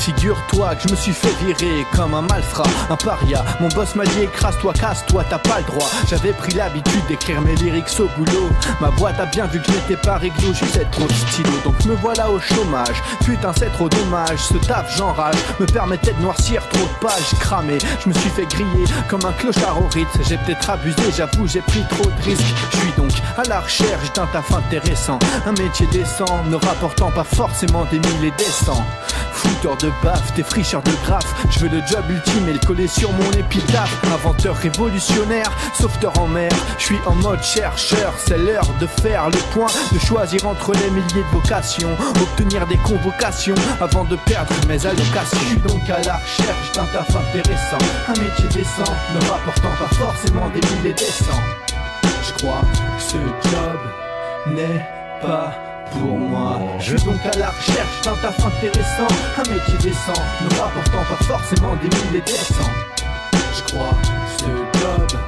Figure-toi que je me suis fait virer comme un malfrat, un paria. Mon boss m'a dit écrase-toi, casse-toi, t'as pas le droit. J'avais pris l'habitude d'écrire mes lyrics au boulot. Ma boîte a bien vu que je n'étais pas réglo, j'usais trop de stylo, donc me voilà au chômage. Putain c'est trop dommage, ce taf j'enrage me permettait de noircir trop de pages cramées. Je me suis fait griller comme un clochard au Ritz. J'ai peut-être abusé, j'avoue j'ai pris trop de risques. Je suis donc à la recherche d'un taf intéressant, un métier décent, ne rapportant pas forcément des mille et des cents. Fouteur de baffe, des fricheurs de graphes, je veux le job ultime et le coller sur mon épitaphe. Inventeur révolutionnaire, sauveteur en mer, je suis en mode chercheur. C'est l'heure de faire le point, de choisir entre les milliers de vocations, obtenir des convocations avant de perdre mes allocations. Je suis donc à la recherche d'un taf intéressant, un métier décent, ne rapportant pas forcément des mille et des cents. Je crois que ce job n'est pas pour moi. Je suis donc à la recherche d'un taf intéressant, un métier décent, ne rapportant pas forcément des mille et des cents. Je crois que ce job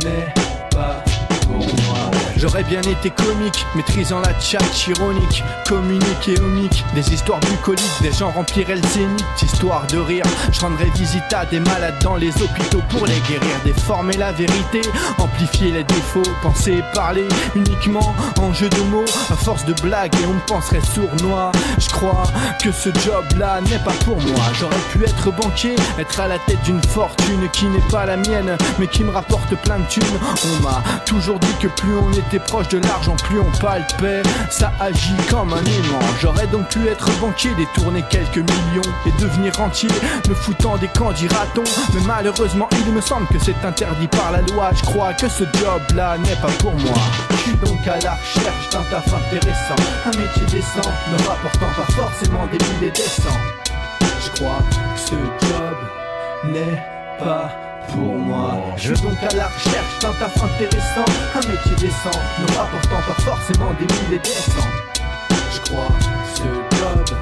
n'est pas pour moi. J'aurais bien été comique, maîtrisant la tchatch ironique, communique et omique, des histoires bucoliques, des gens rempliraient le zénith, histoire de rire. Je rendrais visite à des malades dans les hôpitaux pour les guérir, déformer la vérité, amplifier les défauts, penser et parler uniquement en jeu de mots, à force de blagues et on me penserait sournois. Je crois que ce job-là n'est pas pour moi. J'aurais pu être banquier, être à la tête d'une fortune qui n'est pas la mienne, mais qui me rapporte plein de thunes. On m'a toujours dit que plus on était proche de l'argent, plus on palpait, ça agit comme un aimant. J'aurais donc pu être banquier, détourner quelques millions et devenir rentier, me foutant des candidatons. Mais malheureusement il me semble que c'est interdit par la loi. Je crois que ce job-là n'est pas pour moi. Je suis donc à la recherche d'un taf intéressant, un métier décent, ne rapportant pas forcément des mille et des cents. Je crois que ce job n'est pas pour moi. Je suis donc à la recherche d'un taf intéressant, un métier décent, ne rapportant pas forcément des mille et des cents. Je crois que ce job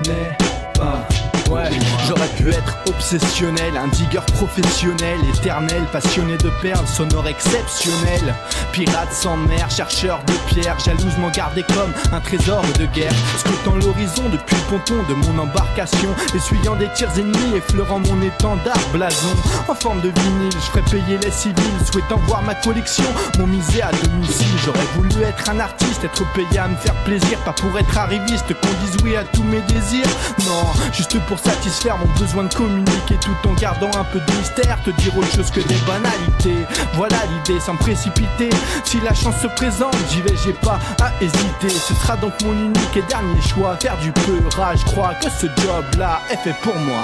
n'est pas. Ouais, j'aurais pu être obsessionnel, un digger professionnel, éternel, passionné de perles, sonore exceptionnel, pirate sans mer, chercheur de pierres, jalousement gardé comme un trésor de guerre, scrutant l'horizon depuis le ponton de mon embarcation, essuyant des tirs ennemis, effleurant mon étendard blason, en forme de vinyle, je ferais payer les civils, souhaitant voir ma collection, mon misé à domicile. J'aurais voulu être un artiste, être payé à me faire plaisir, pas pour être arriviste, qu'on dise oui à tous mes désirs, non, juste pour satisfaire mon besoin de communiquer tout en gardant un peu de mystère, te dire autre chose que des banalités. Voilà l'idée sans me précipiter, si la chance se présente, j'y vais, j'ai pas à hésiter. Ce sera donc mon unique et dernier choix, faire du peurage. Je crois que ce job là est fait pour moi.